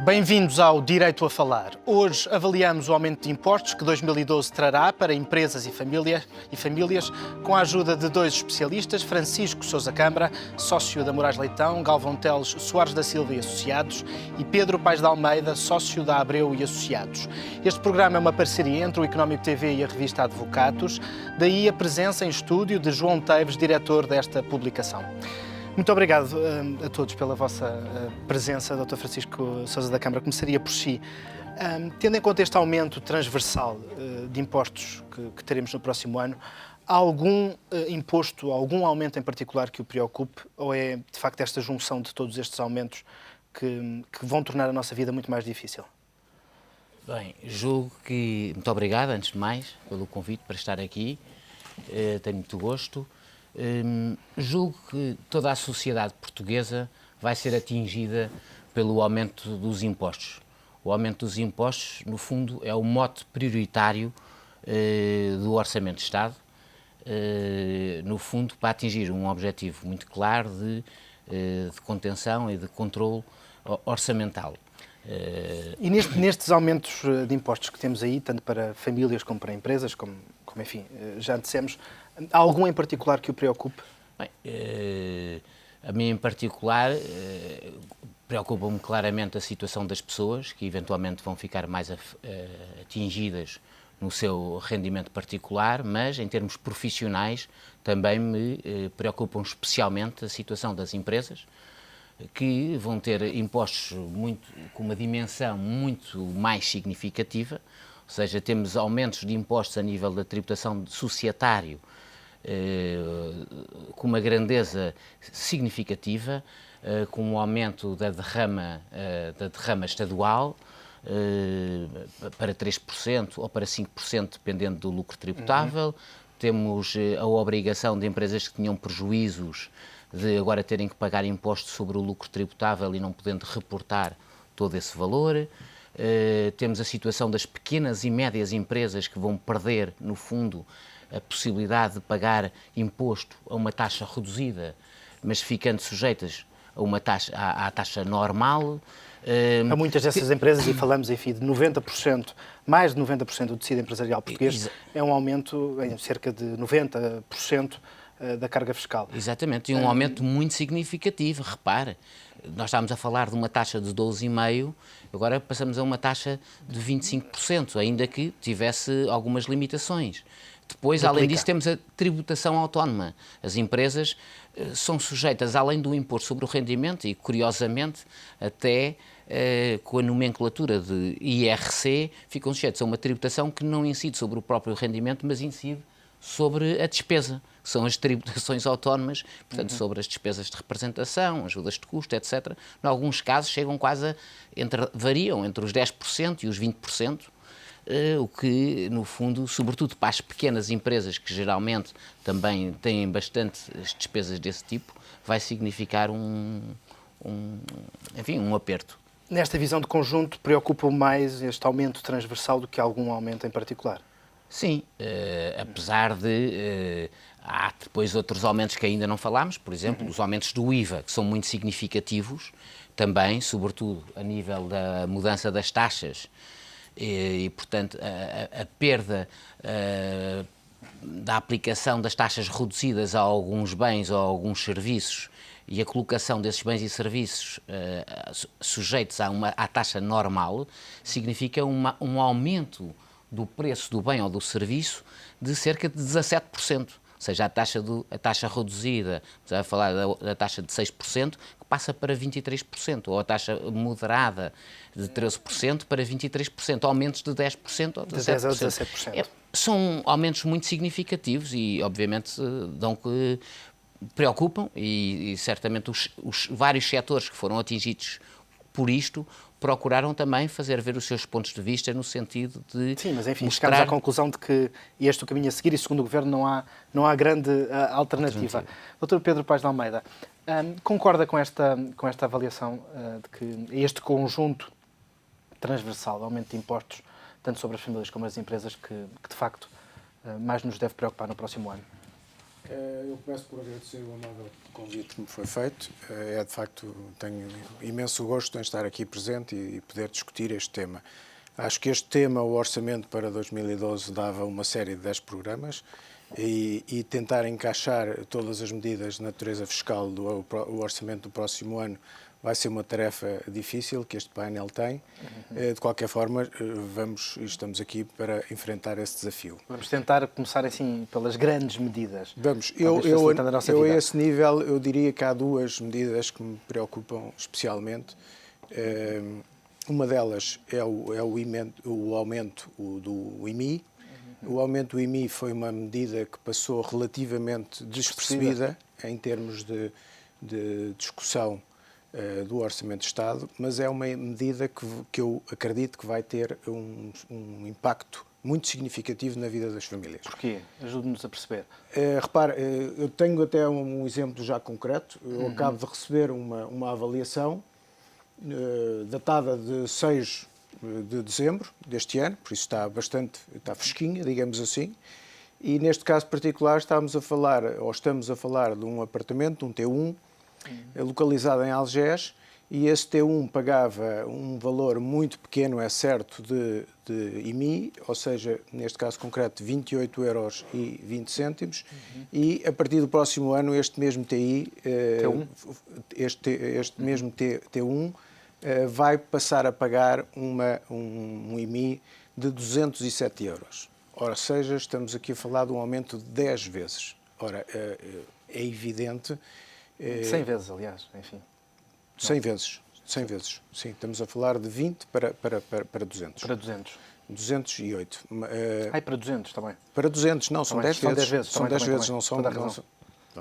Bem-vindos ao Direito a Falar. Hoje avaliamos o aumento de impostos que 2012 trará para empresas e famílias, com a ajuda de dois especialistas, Francisco Sousa Câmara, sócio da Moraes Leitão, Galvão Teles Soares da Silva e Associados e Pedro Paes de Almeida, sócio da Abreu e Associados. Este programa é uma parceria entre o Económico TV e a revista Advocatos, daí a presença em estúdio de João Teves, diretor desta publicação. Muito obrigado a todos pela vossa presença, Dr. Francisco Sousa da Câmara. Começaria por si. Tendo em conta este aumento transversal de impostos que teremos no próximo ano, há algum imposto, algum aumento em particular que o preocupe, ou é de facto esta junção de todos estes aumentos que vão tornar a nossa vida muito mais difícil? Bem, julgo que... Muito obrigado, antes de mais, pelo convite para estar aqui. Tenho muito gosto. Julgo que toda a sociedade portuguesa vai ser atingida pelo aumento dos impostos. O aumento dos impostos, no fundo, é o mote prioritário do Orçamento de Estado, no fundo, para atingir um objetivo muito claro de contenção e de controle orçamental. E nestes aumentos de impostos que temos aí, tanto para famílias como para empresas, como enfim, já dissemos, há algum em particular que o preocupe? Bem, a mim em particular preocupa-me claramente a situação das pessoas que eventualmente vão ficar mais atingidas no seu rendimento particular, mas em termos profissionais também me preocupam especialmente a situação das empresas, que vão ter impostos com uma dimensão muito mais significativa, ou seja, temos aumentos de impostos a nível da tributação societário com uma grandeza significativa, com um aumento da derrama estadual para 3% ou para 5%, dependendo do lucro tributável. Temos a obrigação de empresas que tinham prejuízos de agora terem que pagar impostos sobre o lucro tributável e não podendo reportar todo esse valor. Temos a situação das pequenas e médias empresas que vão perder, no fundo, a possibilidade de pagar imposto a uma taxa reduzida, mas ficando sujeitas a uma taxa, à taxa normal. Há muitas dessas empresas, e falamos, enfim, de 90%, mais de 90% do tecido empresarial português, é um aumento em cerca de 90% da carga fiscal. Exatamente, e um aumento muito significativo. Repare, nós estávamos a falar de uma taxa de 12,5%, agora passamos a uma taxa de 25%, ainda que tivesse algumas limitações. Depois, além disso, temos a tributação autónoma. As empresas são sujeitas, além do imposto sobre o rendimento, e curiosamente, até com a nomenclatura de IRC, ficam sujeitos a uma tributação que não incide sobre o próprio rendimento, mas incide sobre a despesa, que são as tributações autónomas, portanto, sobre as despesas de representação, ajudas de custo, etc. Em alguns casos chegam quase variam entre os 10% e os 20%, o que, no fundo, sobretudo para as pequenas empresas, que geralmente também têm bastante despesas desse tipo, vai significar um aperto. Nesta visão de conjunto, preocupa mais este aumento transversal do que algum aumento em particular? Sim, apesar de há depois outros aumentos que ainda não falámos, por exemplo, os aumentos do IVA, que são muito significativos, também, sobretudo a nível da mudança das taxas e portanto, a perda da aplicação das taxas reduzidas a alguns bens ou a alguns serviços e a colocação desses bens e serviços sujeitos à taxa normal, significa um aumento do preço do bem ou do serviço de cerca de 17%. Ou seja, a taxa reduzida, estamos a falar da taxa de 6%, que passa para 23%, ou a taxa moderada de 13% para 23%, aumentos de 10% ou 17%. De 10% a 17%. São aumentos muito significativos e, obviamente, preocupam e certamente os vários setores que foram atingidos por isto procuraram também fazer ver os seus pontos de vista no sentido de Sim, mas enfim, mostrar... chegamos à conclusão de que este é o caminho a seguir e, segundo o Governo, não há grande alternativa. Dr. Pedro Paes de Almeida, concorda com esta avaliação de que este conjunto transversal de aumento de impostos, tanto sobre as famílias como as empresas, que de facto mais nos deve preocupar no próximo ano? Eu começo por agradecer o amável convite que me foi feito. De facto, tenho imenso gosto em estar aqui presente e poder discutir este tema. Acho que este tema, o orçamento para 2012, dava uma série de 10 programas e tentar encaixar todas as medidas de natureza fiscal do orçamento do próximo ano vai ser uma tarefa difícil que este painel tem. De qualquer forma, estamos aqui para enfrentar esse desafio. Vamos tentar começar assim pelas grandes medidas. Vamos. A esse nível, eu diria que há duas medidas que me preocupam especialmente. Uma delas é o aumento do IMI. O aumento do IMI foi uma medida que passou relativamente despercebida em termos de discussão do Orçamento de Estado, mas é uma medida que eu acredito que vai ter um impacto muito significativo na vida das famílias. Porquê? Ajude-nos a perceber. Repare, eu tenho até um exemplo já concreto. Eu acabo de receber uma avaliação datada de 6 de dezembro deste ano, por isso está fresquinha, digamos assim, e neste caso particular estamos a falar de um apartamento, um T1, localizado em Algés, e esse T1 pagava um valor muito pequeno, é certo, de IMI, ou seja, neste caso concreto, 28,20 €, e a partir do próximo ano este mesmo T1? Este mesmo T1 vai passar a pagar um IMI de 207 €. Ora, seja, estamos aqui a falar de um aumento de 10 vezes. Ora, é evidente... 100 vezes, aliás, enfim. 100 vezes, sim. Estamos a falar de 20 para 200. Para 200. 208. Para 200 também. Para 200, não, são 10 vezes. São 10 vezes, não são...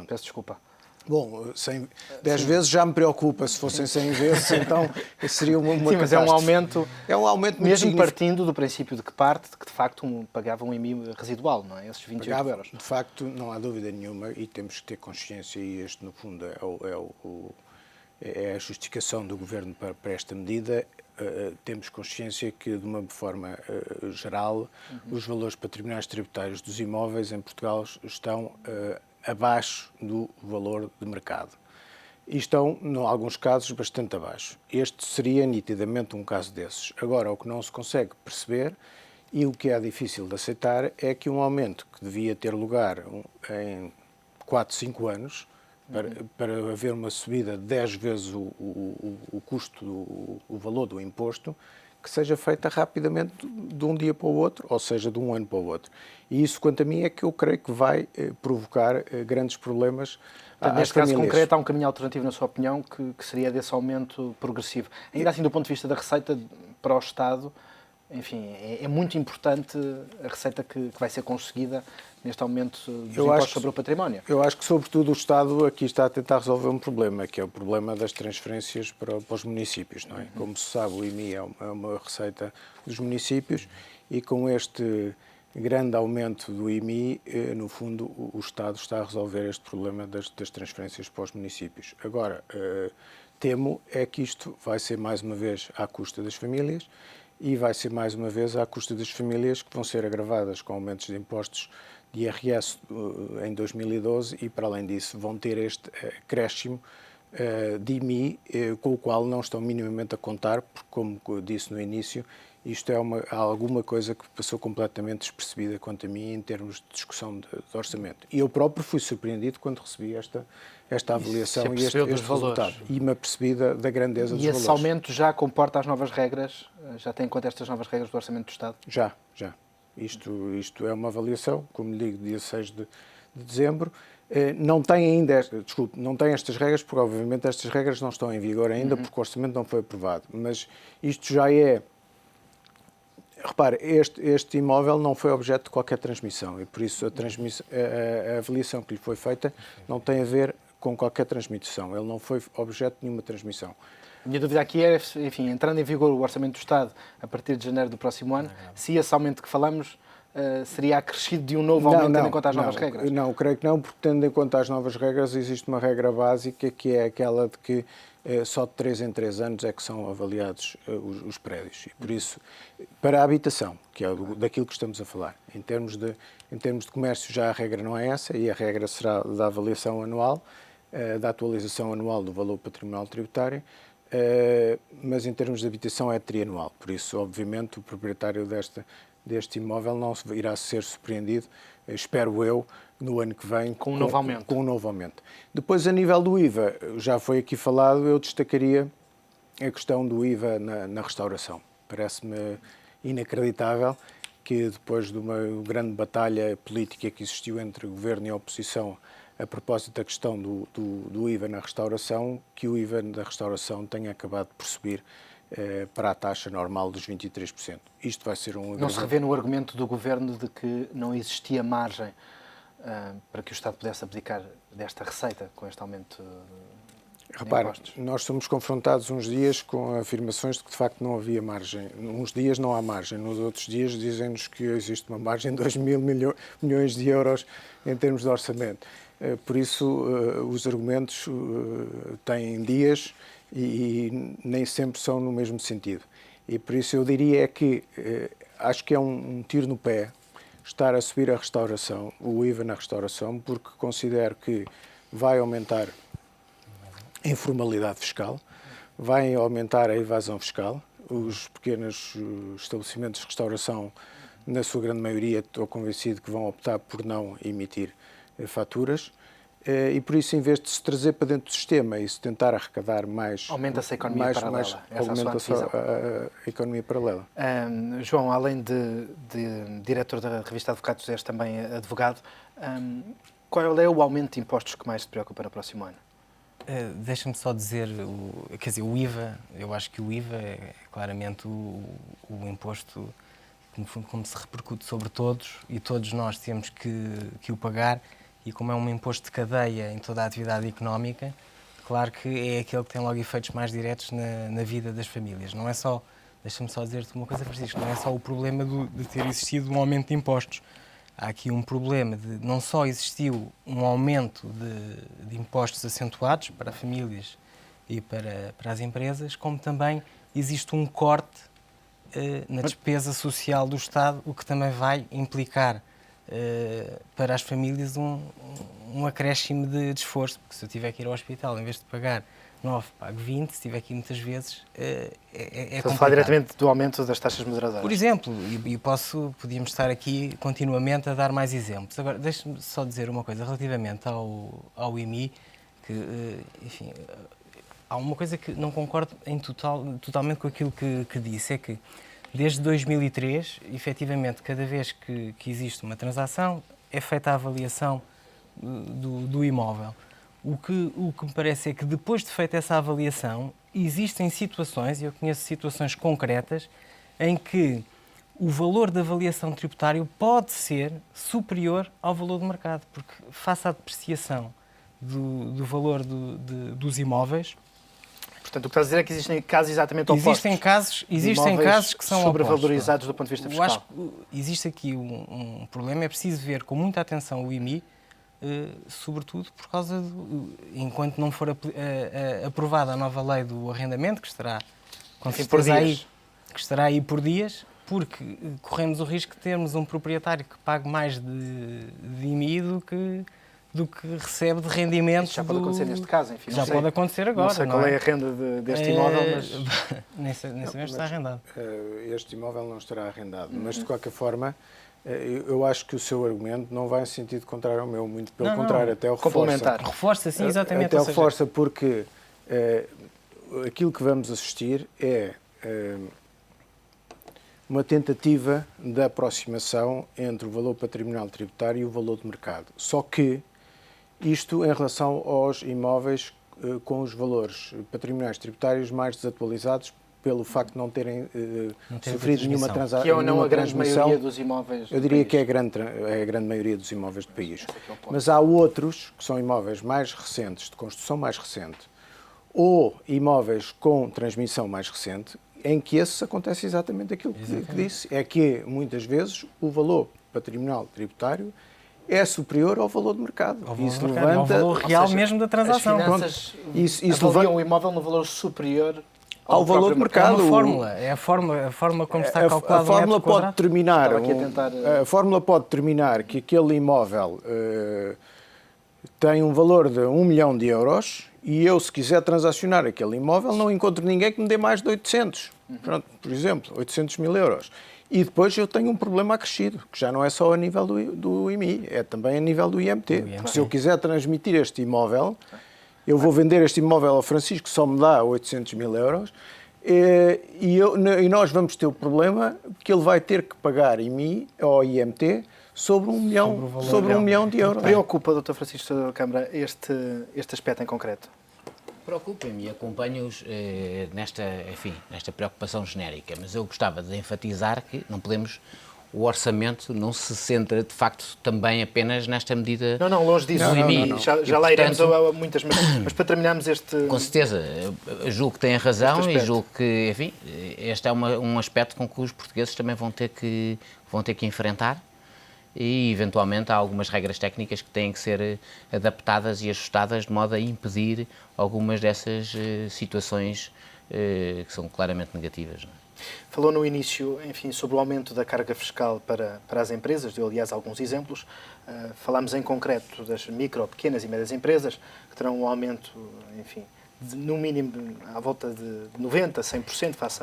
Peço desculpa. Bom, 10 vezes já me preocupa. Se fossem 100 vezes, então seria uma Sim, mas é um aumento... É um aumento muito mesmo partindo do princípio de que de facto pagava um IMI residual, não é? Esses 28 €. De facto, não há dúvida nenhuma, e temos que ter consciência, e este, no fundo, é a justificação do Governo para esta medida. Temos consciência que, de uma forma geral, os valores patrimoniais tributários dos imóveis em Portugal estão abaixo do valor de mercado. E estão, em alguns casos, bastante abaixo. Este seria nitidamente um caso desses. Agora, o que não se consegue perceber e o que é difícil de aceitar é que um aumento que devia ter lugar em 4, 5 anos, para haver uma subida de 10 vezes o custo, o valor do imposto, que seja feita rapidamente de um dia para o outro, ou seja, de um ano para o outro. E isso, quanto a mim, é que eu creio que vai provocar grandes problemas às Neste caso famílias. concreto, há um caminho alternativo, na sua opinião, que seria desse aumento progressivo. Ainda assim, do ponto de vista da receita para o Estado, enfim, é muito importante a receita que vai ser conseguida neste aumento dos impostos sobre o património. Eu acho que, sobretudo, o Estado aqui está a tentar resolver um problema, que é o problema das transferências para os municípios, não é? Como se sabe, o IMI é uma receita dos municípios e com este grande aumento do IMI, no fundo, o Estado está a resolver este problema das transferências para os municípios. Agora, temo é que isto vai ser mais uma vez à custa das famílias e vai ser mais uma vez à custa das famílias que vão ser agravadas com aumentos de impostos de IRS em 2012 e, para além disso, vão ter este acréscimo de IMI com o qual não estão minimamente a contar, porque, como disse no início, isto é alguma coisa que passou completamente despercebida quanto a mim em termos de discussão de orçamento. E eu próprio fui surpreendido quando recebi esta avaliação e este resultado. E me apercebi da grandeza dos valores. E esse aumento já comporta as novas regras? Já tem em conta estas novas regras do Orçamento do Estado? Já. Isto é uma avaliação, como lhe digo, dia 6 de dezembro. Não tem estas regras, porque obviamente estas regras não estão em vigor ainda, porque o orçamento não foi aprovado. Mas isto já é... Repare, este imóvel não foi objeto de qualquer transmissão e, por isso, a avaliação que lhe foi feita não tem a ver com qualquer transmissão. Ele não foi objeto de nenhuma transmissão. A minha dúvida aqui é, enfim, entrando em vigor o Orçamento do Estado a partir de janeiro do próximo ano, se esse aumento que falamos seria acrescido de um novo aumento, tendo em conta as novas regras? Não, creio que não, porque tendo em conta as novas regras, existe uma regra básica que é aquela de que só de 3 em 3 anos é que são avaliados os prédios. E por isso, para a habitação, que é daquilo que estamos a falar, em termos de comércio já a regra não é essa, e a regra será da avaliação anual, da atualização anual do valor patrimonial tributário, mas em termos de habitação é trianual. Por isso, obviamente, o proprietário deste imóvel não irá ser surpreendido, espero eu, no ano que vem com um novo aumento. Depois, a nível do IVA, já foi aqui falado, eu destacaria a questão do IVA na restauração. Parece-me inacreditável que depois de uma grande batalha política que existiu entre o governo e a oposição a propósito da questão do IVA na restauração, que o IVA da restauração tenha acabado por subir para a taxa normal dos 23%. Isto vai ser um... Não se revê no argumento do Governo de que não existia margem para que o Estado pudesse abdicar desta receita com este aumento de Repara, impostos? nós somos confrontados uns dias com afirmações de que de facto não havia margem. Uns dias não há margem, nos outros dias dizem-nos que existe uma margem de 2 mil milhões de euros em termos de orçamento. Por isso, os argumentos têm dias e nem sempre são no mesmo sentido. E por isso eu diria que acho que é um tiro no pé estar a subir a restauração, o IVA na restauração, porque considero que vai aumentar a informalidade fiscal, vai aumentar a evasão fiscal. Os pequenos estabelecimentos de restauração, na sua grande maioria, estou convencido que vão optar por não emitir faturas. E por isso, em vez de se trazer para dentro do sistema e se tentar arrecadar mais... Aumenta-se a economia paralela. Aumenta-se a economia paralela. João, além de diretor da revista Advogados, és também advogado. Qual é o aumento de impostos que mais te preocupa no próximo ano? Deixa-me só dizer, o IVA, eu acho que o IVA é claramente o imposto que, no fundo, como se repercute sobre todos e todos nós temos que o pagar. E como é um imposto de cadeia em toda a atividade económica, claro que é aquele que tem logo efeitos mais diretos na vida das famílias. Não é só, deixa-me só dizer-te uma coisa, Francisco, não é só o problema de ter existido um aumento de impostos. Há aqui um problema de não só existiu um aumento de impostos acentuados para famílias e para as empresas, como também existe um corte na despesa social do Estado, o que também vai implicar para as famílias um acréscimo de esforço, porque se eu tiver que ir ao hospital, em vez de pagar 9, pago 20, se tiver que ir muitas vezes, é complicado. Falar diretamente do aumento das taxas moderadoras. Por exemplo, e podíamos estar aqui continuamente a dar mais exemplos. Agora, deixe-me só dizer uma coisa relativamente ao IMI, que, enfim, há uma coisa que não concordo totalmente com aquilo que disse, é que desde 2003, efetivamente, cada vez que existe uma transação, é feita a avaliação do imóvel. O que me parece é que depois de feita essa avaliação, existem situações, e eu conheço situações concretas, em que o valor da avaliação tributária pode ser superior ao valor do mercado, porque face à depreciação do valor dos imóveis... Portanto, o que estás a dizer é que existem casos exatamente opostos. Existem casos que são sobrevalorizados do ponto de vista fiscal. Eu acho que existe aqui um problema, é preciso ver com muita atenção o IMI, sobretudo por causa enquanto não for aprovada a nova lei do arrendamento, que estará com certeza aí por dias, porque corremos o risco de termos um proprietário que pague mais de IMI do que recebe de rendimentos. Já pode acontecer neste caso, enfim. Já pode acontecer agora. Não sei qual é a renda deste imóvel, mas... nem sabemos se está arrendado. Este imóvel não estará arrendado, mas de qualquer forma, eu acho que o seu argumento não vai em sentido contrário ao meu, muito pelo contrário, até o reforça. Reforça, sim, exatamente. Até o reforça porque aquilo que vamos assistir é uma tentativa de aproximação entre o valor patrimonial tributário e o valor de mercado. Só que isto em relação aos imóveis com os valores patrimoniais tributários mais desatualizados pelo facto de não terem sofrido nenhuma transação. Que é ou não a grande maioria dos imóveis. Eu diria que é a grande maioria dos imóveis do país. Mas há outros, que são imóveis mais recentes, de construção mais recente, ou imóveis com transmissão mais recente, em que esses acontece exatamente aquilo que disse. É que, muitas vezes, o valor patrimonial tributário é superior ao valor de mercado. Ao valor Isso do mercado, ao levanta valor real seja, mesmo da transação. As finanças Isso avaliam levanta o imóvel no valor superior ao valor de É mercado. uma fórmula, é a fórmula como está calculado A fórmula o metro quadrado. Estava aqui a tentar... A fórmula pode determinar que aquele imóvel tem um valor de 1 milhão de euros e eu, se quiser transacionar aquele imóvel, não encontro ninguém que me dê mais de 800. Pronto, por exemplo, 800 mil euros. E depois eu tenho um problema acrescido, que já não é só a nível do IMI, é também a nível do IMT. Porque se eu quiser transmitir este imóvel, eu vou vender este imóvel ao Francisco, que só me dá 800 mil euros, e nós vamos ter o problema que ele vai ter que pagar IMI ou IMT sobre 1 milhão de euros. Preocupa, Dr. Francisco da Câmara, este aspecto em concreto? Preocupem-me e acompanho-os nesta preocupação genérica, mas eu gostava de enfatizar que não podemos, o orçamento não se centra, de facto, também apenas nesta medida. Não, longe disso. do IMI. Não. Já lá iremos a muitas, mas para terminarmos este... Com certeza, eu julgo que tem razão e julgo que, enfim, este é um aspecto com que os portugueses também vão ter que enfrentar. E, eventualmente, há algumas regras técnicas que têm que ser adaptadas e ajustadas de modo a impedir algumas dessas situações que são claramente negativas. Não é? Falou no início, enfim, sobre o aumento da carga fiscal para as empresas, deu, aliás, alguns exemplos. Falámos em concreto das micro, pequenas e médias empresas, que terão um aumento, enfim, no mínimo à volta de 90%, 100% face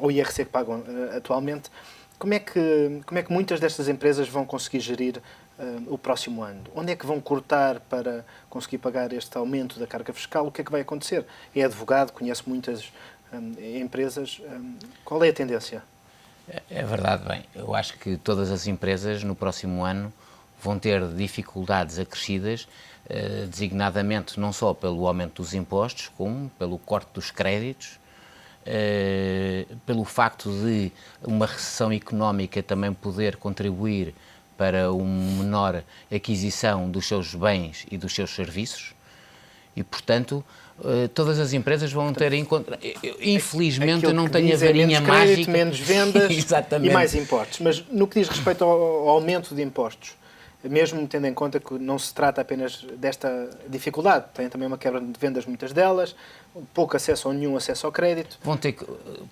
ao IRC que pagam atualmente. Como é que muitas destas empresas vão conseguir gerir o próximo ano? Onde é que vão cortar para conseguir pagar este aumento da carga fiscal? O que é que vai acontecer? É advogado, conhece muitas empresas. Qual é a tendência? É verdade, bem, eu acho que todas as empresas no próximo ano vão ter dificuldades acrescidas, designadamente não só pelo aumento dos impostos, como pelo corte dos créditos, pelo facto de uma recessão económica também poder contribuir para uma menor aquisição dos seus bens e dos seus serviços e, portanto, todas as empresas vão ter em conta... Infelizmente, eu não tenho a varinha mágica... Menos vendas e mais impostos. Mas no que diz respeito ao aumento de impostos, mesmo tendo em conta que não se trata apenas desta dificuldade, tem também uma quebra de vendas, muitas delas, pouco acesso ou nenhum acesso ao crédito.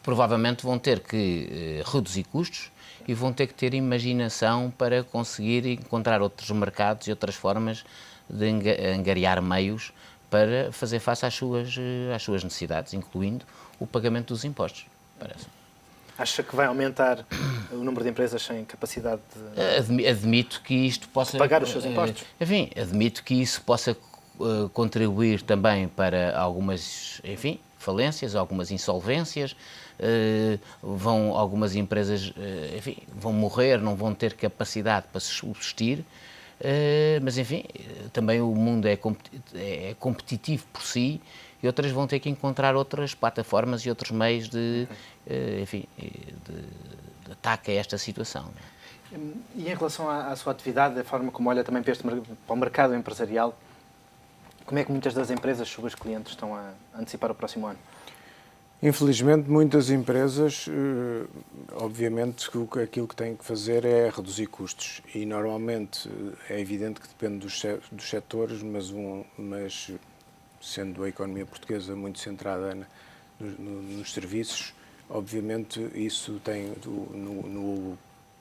Provavelmente vão ter que reduzir custos e vão ter que ter imaginação para conseguir encontrar outros mercados e outras formas de angariar meios para fazer face às suas necessidades, incluindo o pagamento dos impostos, parece. Acha que vai aumentar o número de empresas sem capacidade de... Admito que isto possa... pagar os seus impostos? Enfim, admito que isso possa contribuir também para algumas, enfim, falências, algumas insolvências, algumas empresas, enfim, vão morrer, não vão ter capacidade para se subsistir, mas, enfim, também o mundo é competitivo por si e outras vão ter que encontrar outras plataformas e outros meios de ataque a esta situação. E em relação à sua atividade, da forma como olha também para o mercado empresarial, como é que muitas das empresas, suas clientes, estão a antecipar o próximo ano? Infelizmente, muitas empresas, obviamente, aquilo que têm que fazer é reduzir custos. E, normalmente, é evidente que depende dos setores, mas sendo a economia portuguesa muito centrada nos serviços, obviamente, isso tem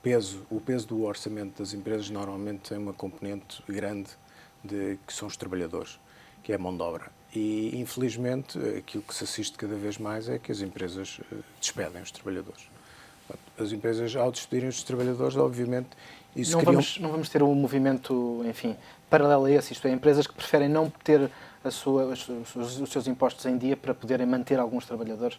o peso do orçamento das empresas normalmente tem uma componente grande que são os trabalhadores, que é a mão de obra. E, infelizmente, aquilo que se assiste cada vez mais é que as empresas despedem os trabalhadores. As empresas, ao despedirem os trabalhadores, obviamente, isso não vamos ter um movimento, enfim, paralelo a esse, isto é, empresas que preferem não ter os seus impostos em dia para poderem manter alguns trabalhadores?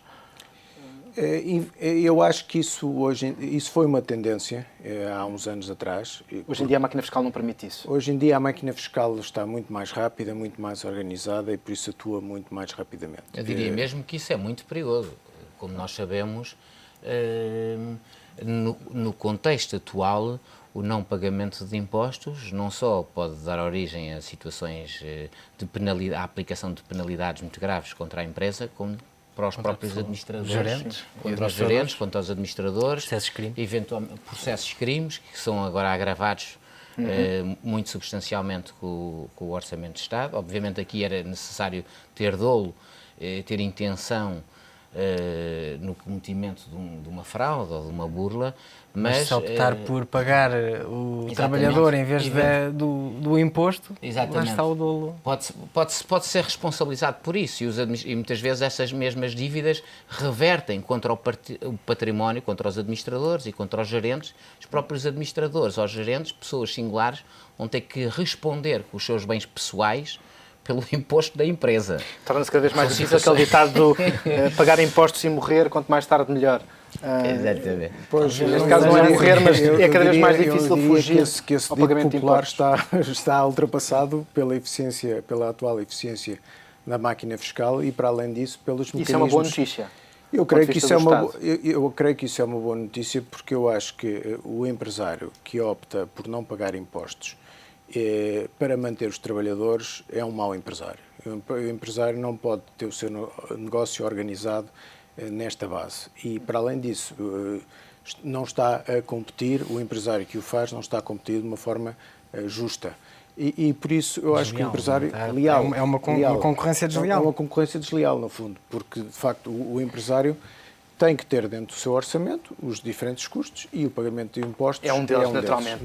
Eu acho que isso foi uma tendência há uns anos atrás. Hoje em dia a máquina fiscal não permite isso? Hoje em dia a máquina fiscal está muito mais rápida, muito mais organizada e por isso atua muito mais rapidamente. Eu diria mesmo que isso é muito perigoso. Como nós sabemos, no contexto atual, o não pagamento de impostos não só pode dar origem a situações de penalidade, a aplicação de penalidades muito graves contra a empresa, como para os próprios administradores, contra os gerentes, contra os administradores, processos crimes, processos crimes que são agora agravados muito substancialmente com o Orçamento de Estado. Obviamente aqui era necessário ter dolo, ter intenção no cometimento de uma fraude ou de uma burla, mas se optar por pagar o trabalhador em vez do imposto, lá está o dolo. Pode ser responsabilizado por isso e muitas vezes essas mesmas dívidas revertem contra o património, contra os administradores e contra os gerentes. Os próprios administradores ou gerentes, pessoas singulares, vão ter que responder com os seus bens pessoais pelo imposto da empresa. Torna-se cada vez mais difícil aquele ditado do pagar impostos e morrer, quanto mais tarde melhor. Exatamente. Pois, neste caso não é morrer, mas é cada vez mais difícil fugir que esse ao dito pagamento de popular impostos. está ultrapassado pela atual eficiência da máquina fiscal e, para além disso, pelos mecanismos... Isso é uma boa notícia. Eu creio que isso é uma boa notícia porque eu acho que o empresário que opta por não pagar impostos para manter os trabalhadores é um mau empresário. O empresário não pode ter o seu negócio organizado nesta base. E, para além disso, não está a competir, o empresário que o faz não está a competir de uma forma justa. E por isso eu acho que o empresário... Leal. É uma concorrência desleal. É uma concorrência desleal, no fundo, porque, de facto, o empresário tem que ter dentro do seu orçamento os diferentes custos e o pagamento de impostos é um deles, naturalmente.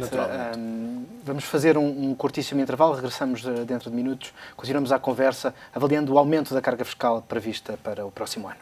Vamos fazer um curtíssimo intervalo, regressamos dentro de minutos, continuamos a conversa avaliando o aumento da carga fiscal prevista para o próximo ano.